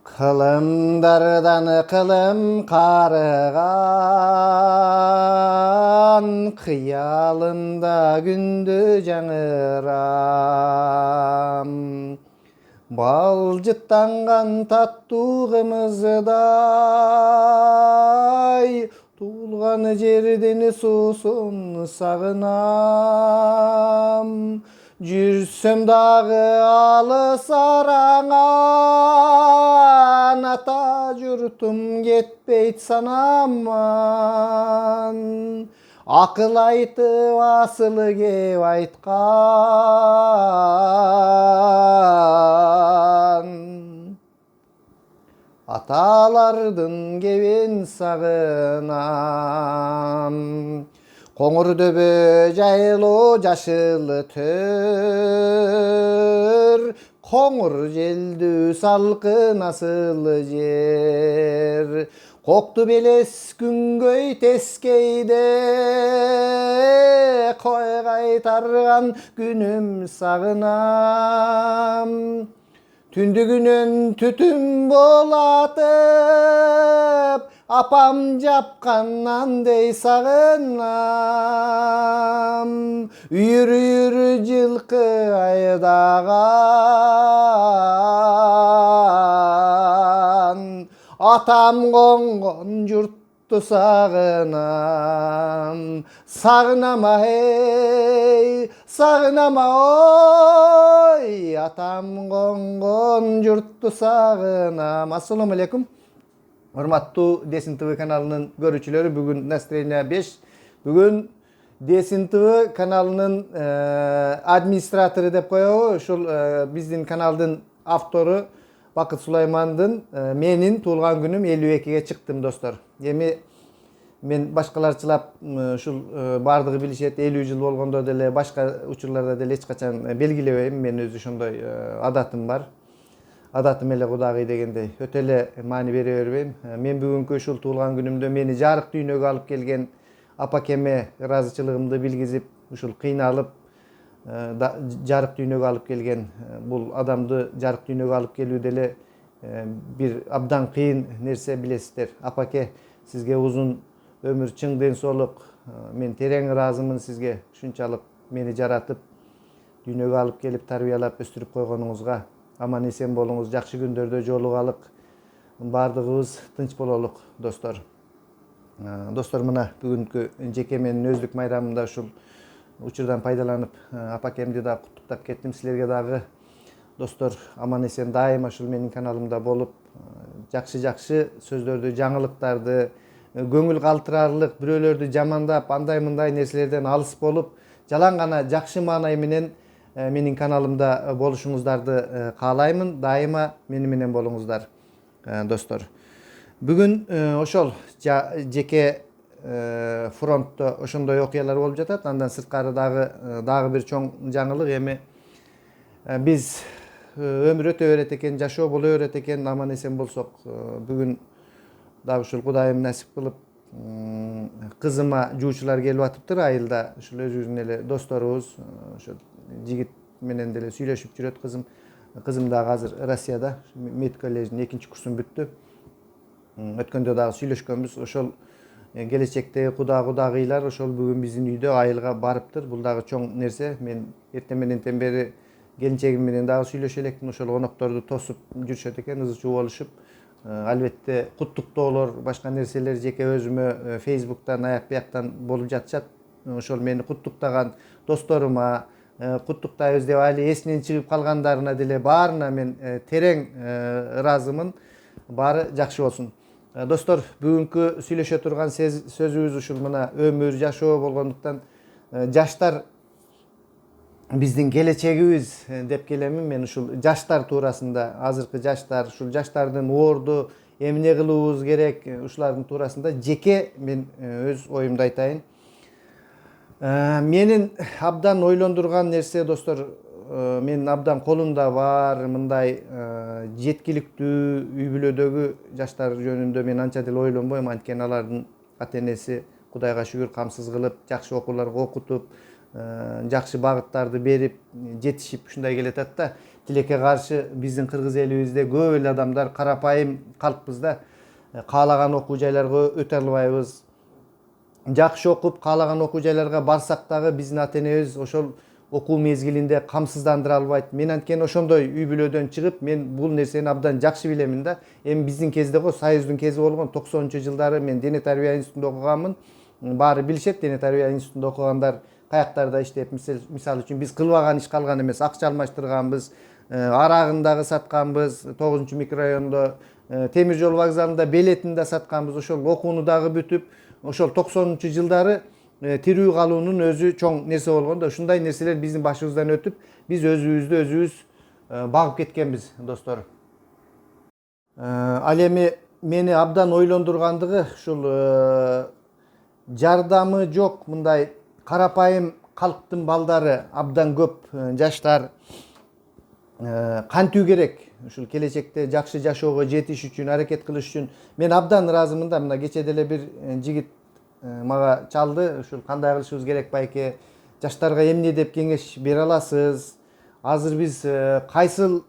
Kılımdardan kılım karıgan, Kıyalında gündü жаңыram. Balcıttangan tattu kımızday, Tuğulgan jerdini susun sağınam. Жүрсем дағы алыс араңан, Ата жұртым кетпейт санаман. Ақыл айтып асылы кеп айтқан, Аталардын кебин сагынам. Коңур дөбө жайылуу жашыл төр, Коңур желдүү салкын асыл жер. Кокту белес күнгөй тескейде, Кой кайтарган күнүм сагынам. Түндүгүнөн түтүн болатып, Апам жапканнандай сагынам. Үйүр-үйүр жылкы айдаган, Атам конгон журтту сагынам. Сагынама эй, сагынама ой, Атам конгон журтту сагынам. Ассаламу алейкум. Урматтуу Десин ТВ каналынын көрүүчүлөрү, бүгүн настроение 5. Бүгүн Десин ТВ каналынын администратору деп коебу. Ушул биздин каналдын автору Бакыт Сулаймандын менин туулган күнүм 52-ге чыктым, достор. Эми мен башкаларчылап ушул бардыгы билишет, 50 жыл болгондо деле башка учурларда деле эч качан белгилебейм. Мен өзү ошондой адатым бар. Адатым эле Кудагый дегендей, өтө эле маани бере бербейм. Мен бүгүнкү ушул туулган күнүмдө мени жарык дүйнөгө алып келген апакеме ыраазычылыгымды билгизип, ушул кыйналып жарык дүйнөгө алып келген бул адамды жарык дүйнөгө алып келүү деле бир абдан кыйын нерсе, билесиздер. Апаке, сизге узун өмүр, чың ден соолук. Мен терең ыраазымын сизге, ушунчалык мени жаратып, дүйнөгө алып келип, тарбиялап, өстүрүп койгонуңузга. Аман эсен болуңуз, жакшы күндөрдө жолугалык, бардыгыбыз тынч бололук, достор. Достор, мына бүгүнкү жеке менин өздүк майрамымда ушул учурдан пайдаланып апакемди да куттуктап кеттим. Силерге дагы, достор, аман эсен дайыма ушул менин каналымда болуп, жакшы сөздөрдү, жаңылыктарды, көңүл калтырарлык, бирөөлөрдү жамандап, андай-мындай нерселерден алыс болуп, жалаң гана жакшы маанай менен менин каналымда болушуңуздарды каалаймын. Дайыма мени менен болуңуздар, достор. Бүгүн ошол жеке фронтто ошондой окуялар болуп жатат. Андан сырткары дагы бир чоң жаңылык. Эми биз өмүр өтө берет экен, жашоо боло берет экен, аман эсен болсок. Бүгүн дагы ушул Кудайым насип кылып кызыма жуучулар келип атыптыр айылда. Ушул өзүбүздүн эле досторубуз, ошо жигит менен деле сүйлөшүп жүрөт кызым. Кызым дагы азыр Россияда мед коллежинин 2-чи курсун бүттү. Өткөндө дагы сүйлөшкөнбүз. Ошол келечектеги кудагыйлар ошол бүгүн биздин үйдө айылга барыптыр. Бул дагы чоң нерсе. Мен эртең мененден бери келинчегим менен дагы сүйлөшө элекмин. Ошол конокторду тосуп жүрүшөт экен, ызы чуу болушуп. Албетте куттуктоолор, башка нерселер жеке өзүмө Facebook'тан аяк бияктан болуп жатышат. Ошол мени куттуктаган досторума, куттуктайбыз деп али эсинен чыгып калгандарына деле баарына мен терең ыраазымын. Баары жакшы болсун. Достор, бүгүнкү сүйлөшө турган сөзүбүз ушул мына өмүр, жашоо болгондуктан жаштар биздин келечегибиз деп келемин. Мен ушул жаштар туурасында, азыркы жаштар, ушул жаштардын орду эмне кылуубуз керек, ушулардын туурасында жеке мен өз оюмду айтайын. Менин абдан ойлондурган нерсе, достор, мен абдан колумда бар мындай жеткиликтүү үй бүлөдөгү жаштар жөнүндө мен анча деле ойлонбойм. Анткени алардын ата энеси Кудайга шүгүр камсыз кылып, жакшы окууларга окутуп, жакшы багыттарды берип, жетишип ушундай келатат да. тилекке каршы биздин кыргыз элибизде көп эле адамдар карапайым калкпыз да. Каалаган окуу жайларга өтө албайбыз. Жакшы окуп каалаган окуу жайларга барсак дагы биздин ата энебиз ошол окуу мезгилинде камсыздандыра албайт. Мен анткени ошондой үй бүлөдөн чыгып, мен бул нерсени абдан жакшы билемин да. Эми биздин кезде го Союздун кези болгон 90-жылдары мен дене тарбия институтунда окуганмын. Баары билишет, дене тарбия институтунда окугандар каяктарда иштеп, мисалы үчүн биз кылбаган иш калган эмес, акча алмаштырганбыз, арагын дагы сатканбыз, 9-микрорайондо темир жол вокзалында билетин да сатканбыз. Ошол окууну дагы бүтүп, ошол 90-жылдары тирүү калуунун өзү чоң нерсе болгон да. Ушундай нерселер биздин башыбыздан өтүп, биз өзүбүздү өзүбүз багып кеткенбиз, достор. Ал эми мени абдан ойлондургандыгы ушул жардамы жок мындай карапайым калктын балдары абдан көп, жаштар кантүү керек ушул келечекте жакшы жашоого жетиш үчүн, аракет кылыш үчүн. Мен абдан ыраазымын да. Мына кече деле бир жигит мага чалды, ушул кандай кылышыбыз керек байке, жаштарга эмне деп кеңеш бере аласыз, азыр биз кайсыл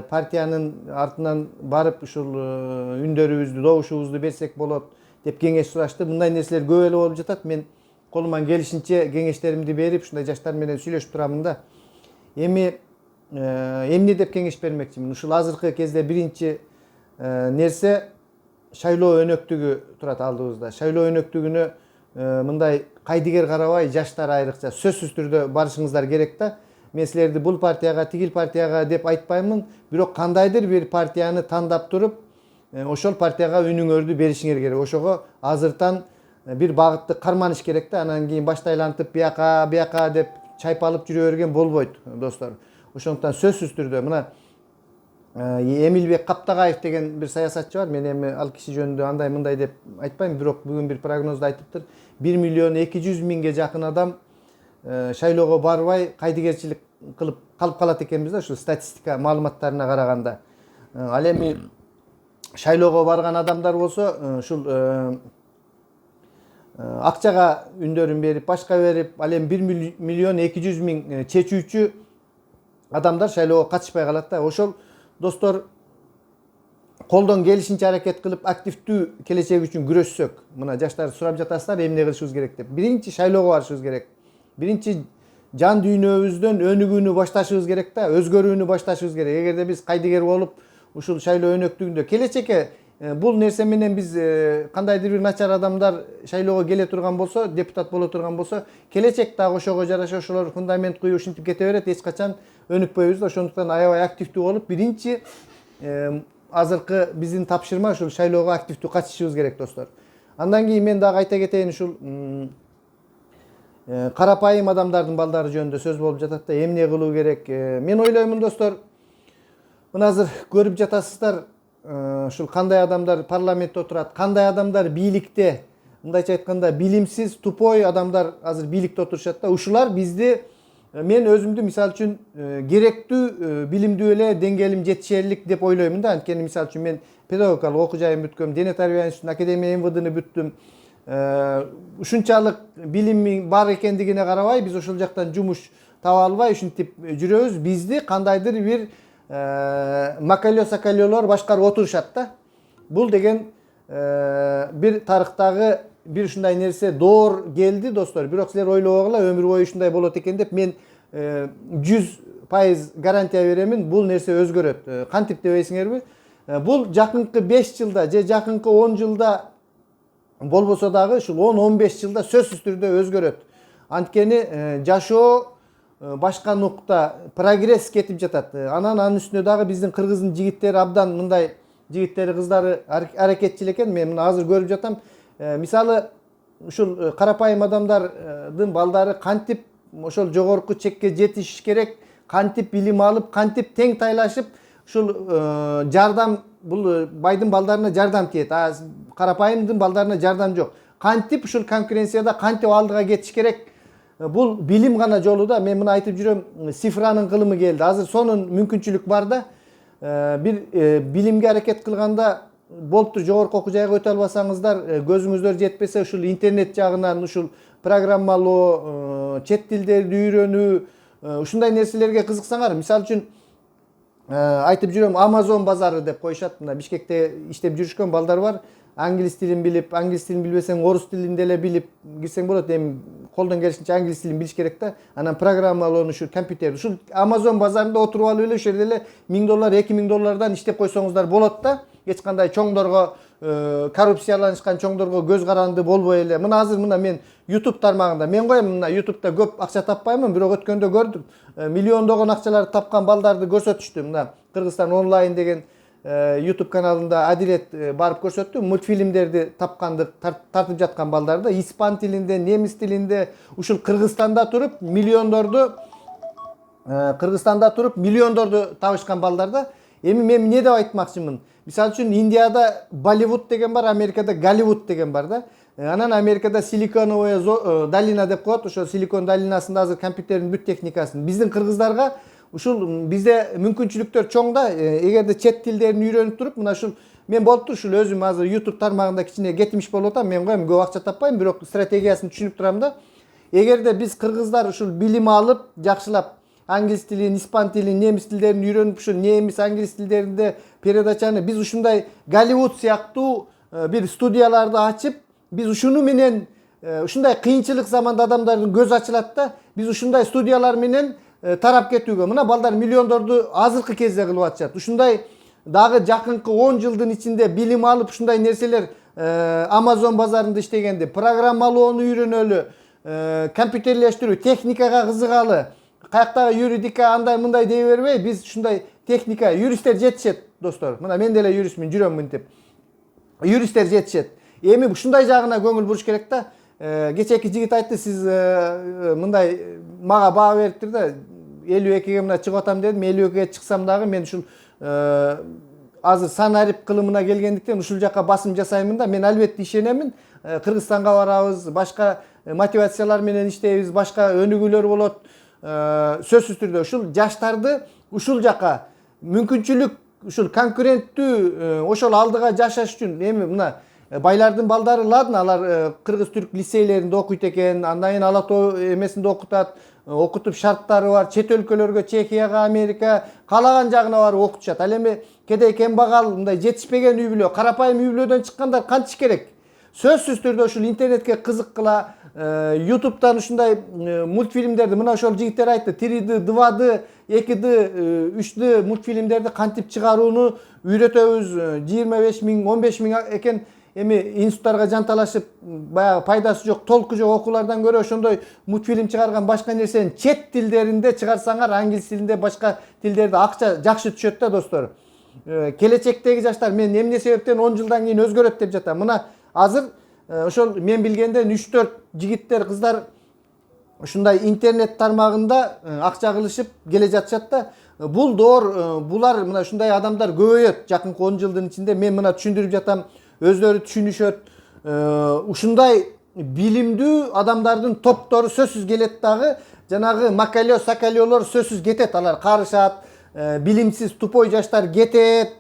партиянын артынан барып ушул үндөрүбүздү, добушубузду берсек болот деп кеңеш сурашты. Мындай нерселер көп эле болуп жатат. Мен колуман келишинче кеңештеримди берип, ушундай жаштар менен сүйлөшүп турамын да. Эми эмне деп кеңеш бермекчимин? Ушул азыркы кезде биринчи нерсе шайлоо өнөктүгү турат алдыбызда. Шайлоо өнөктүгүнө мындай кайдыгер карабай, жаштар айрыкча сөзсүз түрдө барышыңыздар керек да. Мен силерди бул партияга, тигил партияга деп айтпаймын, бирок кандайдыр бир партияны тандап туруп, ошол партияга үнүңөрдү беришиңер керек. Ошого азыртан бир багытты карманыш керек да. Анан кийин башты айлантып бияка деп чайпалып жүрө берген болбойт, достор. Ошондуктан сөзсүз түрдө мына Эмилбек Каптагаев деген бир саясатчы бар. Мен эми ал киши жөнүндө андай мындай деп айтпайм, бирок бүгүн бир прогнозду айтыптыр. 1.200.000 жакын адам шайлоого барбай кайдыгерчилик кылып калып калат экенбиз да, ушу статистика маалыматтарына караганда. Ал эми шайлоого барган адамдар болсо ушул акчага үндөрүн берип, башка берип, ал эми 1.200.000 чечүүчү адамдар шайлоого катышпай калат да. Ошол достор колдон келишинче аракет кылып активдүү келечек үчүн күрөшсөк, мына жаштар сурап жатасыздар эмне кылышыбыз керек деп. Биринчи шайлоого барышыбыз керек. Биринчи жан дүйнөбүздөн өнүгүүнү башташыбыз керек да, өзгөрүүнү башташыбыз керек. Эгерде биз кайдыгер болуп ушул шайлоо өнөктүгүндө келечекке бул нерсе менен биз кандайдыр бир начар адамдар шайлоого келе турган болсо, депутат боло турган болсо, келечек дагы ошого жараша ошолор фундамент куюп ушинтип кете берет, эч качан өнүкпөйбүз да. Ошондуктан аябай активдүү болуп, биринчи азыркы биздин тапшырма ушул шайлоого активдүү катышышыбыз керек, достор. Андан кийин мен дагы айта кетейин, ушул карапайым адамдардын балдары жөнүндө сөз болуп жатат да, эмне кылуу керек? Мен ойлоймун, достор, мына азыр көрүп жатасыздар, ушул кандай адамдар парламентте отурат, кандай адамдар бийликте, мындайча айтканда билимсиз, тупой адамдар азыр бийликте отурушат да. Ушулар бизди, мен өзүмдү мисалы үчүн керектүү билимдүү эле деңгээлим жетишерлик деп ойлоймун да. Анткени мисалы үчүн мен педагогикалык окуу жайын бүткөм, дене тарбия институтунун академия МВДны бүттүм. Ушунчалык билимим бар экендигине карабай, биз ошол жактан жумуш таба албай ушинтип жүрөбүз. Бизди кандайдыр бир макалё-сакалёлор башкарып отурушат да. Бул деген бир тарыхтагы бир ушундай нерсе доор келди, достор. Бирок силер ойлобогула, өмүр бою ушундай болот экен деп. Мен 100% гарантия беремин, бул нерсе өзгөрөт. Кантип дебейсиңерби? Бул жакынкы 5 жылда же жакынкы 10 жылда болбосо дагы ушул 10-15 жылда сөзсүз түрдө өзгөрөт. Анткени жашоо башка нукта, прогресс кетип жатат. Анын үстүнө дагы биздин кыргыздын жигиттери абдан мындай жигиттери, кыздары аракетчил экен. Мен мына азыр көрүп жатам. Мисалы, ушул карапайым адамдардын балдары кантип ошол жогорку чекке жетиш керек, кантип билим алып, кантип тең тайлашып, ушул жардам, бул байдын балдарына жардам тиет, а карапайымдын балдарына жардам жок. Кантип ушул конкуренцияда кантип алдыга кетиш керек? Бул билим гана жолу да. Мен мына айтып жүрөм, цифранын кылымы келди. Азыр сонун мүмкүнчүлүк бар да. Бир билимге аракет кылганда болуптур, жогорку окуу жайга өтө албасаңыздар, көзүңүздөр жетпесе, ушул интернет жагынан ушул программалоо, чет тилдерди үйрөнүү, ушундай нерселерге кызыксаңар. Мисалы үчүн айтып жүрөм, Amazon базары деп коюшат. Мына Бишкекте иштеп жүрүшкөн балдар бар. Англис тилин билип, англис тилин билбесең орус тилин деле билип кирсең болот. Эми колдон келишинче англис тилин билиш керек да. Анан программалоону ушу компьютер, ушул Amazon базарында отуруп алып эле ошол жерде эле $1000, $2000 иштеп койсоңуздар болот да. Эч кандай чоңдорго, коррупцияланышкан чоңдорго көз каранды болбой эле. Мына азыр мен YouTube тармагында, мен коем мына YouTube'да көп акча таппаймын, бирок өткөндө көрдүм. Миллиондогон акчаларды тапкан балдарды көрсөтүштү. Мына Кыргызстан онлайн деген YouTube каналында Адилет барып көрсөттү. Мультфильмдерди тапканды тартып жаткан балдарды испан тилинде, немис тилинде ушул Кыргызстанда туруп миллиондорду табышкан балдарда. Эми мен эмне деп айтмакчымын? Мисалы үчүн Индияда Болливуд деген бар, Америкада Голливуд деген бар да. Анан Америкада Силиконовая долина деп коет. Ошо Силикон долинасында азыр компьютердин бүт техникасын. Биздин кыргыздарга ушул бизде мүмкүнчүлүктөр чоң да. Эгерде чет тилдерин үйрөнүп туруп, мына ушул мен болуптур ушул өзүм азыр YouTube тармагында кичине кетимиш болуп атам. Мен коем көп акча таппайм, бирок стратегиясын түшүнүп турам да. Эгерде биз кыргыздар ушул билим алып, жакшылап англис тилин, испан тилин, немис тилдерин үйрөнүп, ушул немис, англис тилдеринде передачаны биз ушундай Голливуд сыяктуу бир студияларды ачып, биз ушуну менен ушундай кыйынчылык заманда адамдардын көзү ачылат да, биз ушундай студиялар менен тарап кетүүгө. Мына балдар миллиондорду азыркы кезде кылып атышат. Ушундай дагы жакынкы 10 жылдын ичинде билим алып ушундай нерселер Amazon базарында иштегенди, программалоону үйрөнөлү, компьютерлештирүү, техникага кызыгалы, каяктагы юридика андай мындай дей бербей, биз ушундай техника, юристтер жетишет, достор. Мына мен деле юристмин, жүрөм мынтип. Юристтер жетишет. Эми ушундай жагына көңүл буруш керек да. Кечээки жигит айтты, сиз мындай мага баа бериптир да, 52ге мына чыгып атам дедим. 52ге чыксам дагы мен ушул азыр санарип кылымына келгендиктен ушул жака басым жасаймын да. Мен албетте ишенемин. Кыргызстанга барабыз, башка мотивациялар менен иштейбиз, башка өнүгүүлөр болот. Сөзсүз түрдө ушул жаштарды ушул жака мүмкүнчүлүк, ушул конкуренттүү ошол алдыга жашаш үчүн эми мына байлардын балдары ладно, алар кыргыз-түрк лицейлеринде окуйт экен, андан кийин Ала Тоо эмесинде окутат, окутуп шарттары бар, чет өлкөлөргө, Чехияга, Америка, каалаган жагына барып окутушат. Ал эми кедей кембагал, мындай жетишпеген үй бүлө, карапайым үй бүлөдөн чыккандар кантиш керек? Сөзсүз түрдө ушул интернетке кызыккыла, YouTube'дан ушундай мультфильмдерди, мына ошол жигиттер айтты, 3D, 2D, 2D, 3D мультфильмдерди кантип чыгарууну үйрөтөбүз. 25 000, 15 000 экен. Эми институттарга жанталашып, баягы пайдасы жок, толку жок окуулардан көрө ошондой мультфильм чыгарган, башка нерсени чет тилдеринде чыгарсаңар, англис тилинде, башка тилдерде акча жакшы түшөт да, достор. Келечектеги жаштар мен эмне себептен 10 жылдан кийин өзгөрөт деп жатам. Мына азыр ошол мен билгенден 3-4 жигиттер, кыздар ушундай интернет тармагында акча кылышып келе жатышат да. Бул доор, булар мына ушундай адамдар көбөйөт жакынкы 10 жылдын ичинде. Мен мына түшүндүрүп жатам, өздөрү түшүнүшөт. Ушундай билимдүү адамдардын топтору сөзсүз келет дагы. Жанагы макалё, сакалёлор сөзсүз кетет, алар карышат. Билимсиз, тупой жаштар кетет.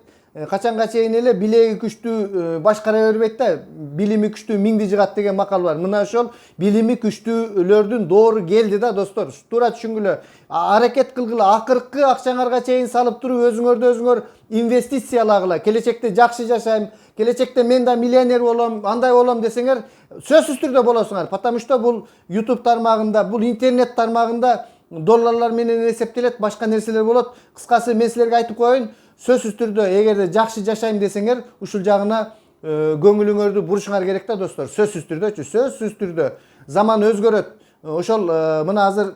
Качанга чейин эле билеги күчтүү башкара бербейт да, билими күчтүү миңди жыгат деген макал бар. Мына ошол билими күчтүүлөрдүн доору келди да, достор. Туура түшүнгүлө. Аракет кылгыла, акыркы акчаңарга чейин салып туруп өзүңөр инвестициялагыла. Келечекте жакшы жашайм, келечекте мен да миллионер болом, андай болом десеңер, сөзсүз түрдө болосуңар. Потому что бул YouTube тармагында, бул интернет тармагында долларлар менен эсептелет, башка нерселер болот. Кыскасы мен силерге айтып коеюн, сөзсүз түрдө эгерде жакшы жашайм десеңер, ушул жагына көңүлүңөрдү бурушуңар керек да, достор. Сөзсүз түрдө. Заман өзгөрөт. Ошол мына азыр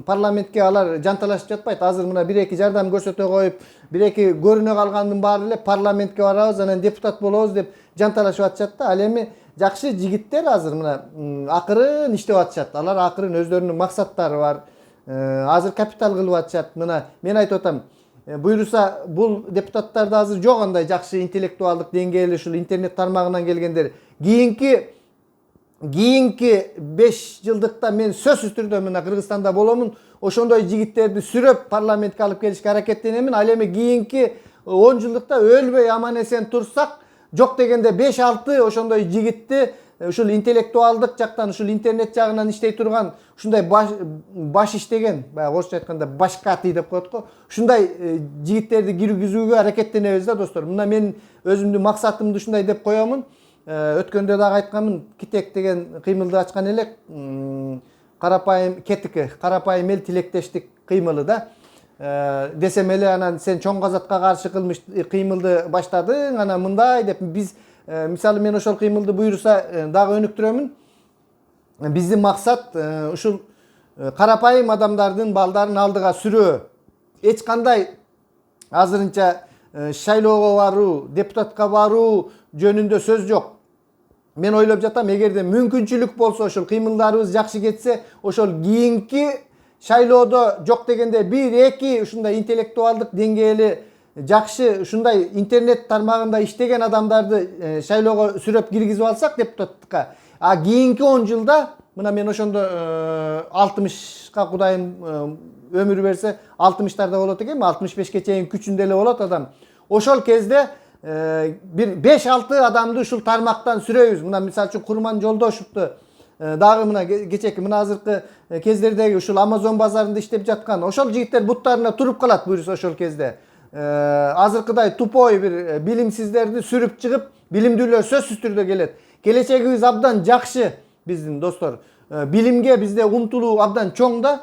парламентке алар жанталашып жатпайт. Азыр мына 1-2 жардам көрсөтө коюп, 1-2 көрүнө калгандын баары эле парламентке барабыз, анан депутат болобуз деп жанталашып атышат да. Ал эми жакшы жигиттер азыр мына акырын иштеп атышат. Алар акырын өздөрүнүн максаттары бар. Азыр капитал кылып атышат. Мына мен айтып атам, буйруса бул депутаттарды азыр жок андай жакшы интеллектуалдык деңгээли ушул интернет тармагынан келгендер. Кийинки 5 жылдыкта мен сөзсүз түрдө мына Кыргызстанда боломун. Ошондой жигиттерди сүрөп парламентке алып келишке аракеттенемин. Ал эми кийинки 10 жылдыкта өлбөй аман эсен турсак, жок дегенде 5-6 ошондой жигитти ушул интеллектуалдык жактан, ушул интернет жагынан иштей турган ушундай баш иштеген, баягы орусча айтканда башкаты деп коет го. Ушундай жигиттерди киргизүүгө аракеттенебиз да достор. Мына мен өзүмдүн максатымды ушундай деп коёмун. Өткөндө дагы айтканмын, Китек деген кыймылды ачкан элек. Карапайым кетики, карапайым эл тилектештик кыймылы да. Десем эле анан сен чоң казатка каршы кылмыш кыймылды баштадың, анан мындай деп биз мисалы мен ошол кыймылды буйруса дагы өнүктүрөмүн. Биздин максат ушул карапайым адамдардын балдарын алдыга сүрөө. Эч кандай азырынча шайлоого баруу, депутатка баруу жөнүндө сөз жок. Мен ойлоп жатам, эгерде мүмкүнчүлүк болсо, ошол кыймылдарыбыз жакшы кетсе, ошол кийинки шайлоодо жок дегенде 1-2 ушундай интеллектуалдык деңгээли жакшы ушундай интернет тармагында иштеген адамдарды шайлоого сүрөп киргизип алсак депутаттыкка, а кийинки 10 жылда, мына мен ошондо 60ка Кудайым өмүр берсе 60-тарда болот экенми, 65ке чейин күчүндө эле болот адам. Ошол кезде bir 5-6 адамды ушул тармактан сүрөбүз. Мына мисалы үчүн Курман Жолдошевду дагы мына кечеки мына азыркы кездердеги ушул Amazon базарында иштеп жаткан ошол жигиттер буттарына туруп калат буюрса ошол кезде. Азыркыдай тупой бир билимсиздерди сүрүп чыгып, билимдүүлөр сөзсүз түрдө келет. Келечегибиз абдан жакшы биздин достор. Билимге бизде умтулуу абдан чоң да.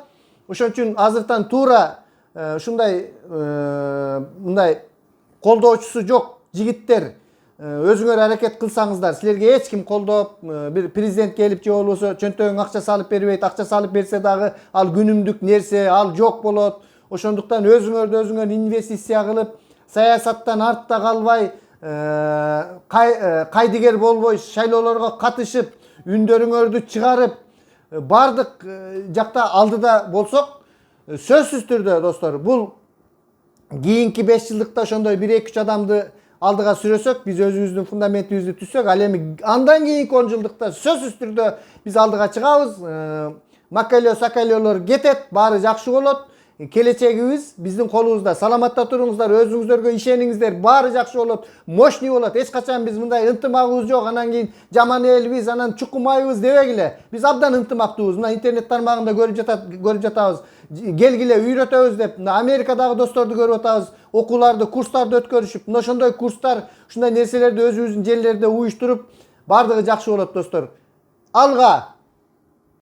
Ошон үчүн азыртан туура ушундай мындай колдоочусу жок жигиттер өзүңөр аракет кылсаңыздар, силерге эч ким колдоп, бир президент келип же болбосо чөнтөгүңө акча салып бербейт, акча салып берсе дагы ал күнүмдүк нерсе, ал жок болот. Ошондуктан өзүңөр инвестиция кылып, саясаттан артта калбай, кайдыгер болбой шайлоолорго катышып, үндөрүңөрдү чыгарып, бардык жакта алдыда болсок, сөзсүз түрдө достор, бул кийинки 5 жылдыкта ошондой 1-2-3 адамды алдыга сүрөсөк, биз өзүбүздүн фундаментибизди түзсөк, ал эми андан кийинки 10 жылдыкта сөзсүз түрдө биз алдыга чыгабыз. Макайлоо сакайлоолор кетет, баары жакшы болот. Келечегибиз биздин колубузда. Саламатта туруңуздар, өзүңүздөргө ишениңиздер, баары жакшы болот, мощный болот. Эч качан биз мындай ынтымагыбыз жок, анан кийин жаман элбиз, анан чукумайбыз дебегиле. Биз абдан ынтымактуубуз. Мына интернет тармагында көрүп жатабыз. Келгиле үйрөтөбүз деп. Америкадагы досторду көрүп атабыз. Окууларды, курстарды өткөрүшүп, мына ошондой курстар, ушундай нерселерди өзүбүздүн жерлерде уюштуруп, баардыгы жакшы болот достор. Алга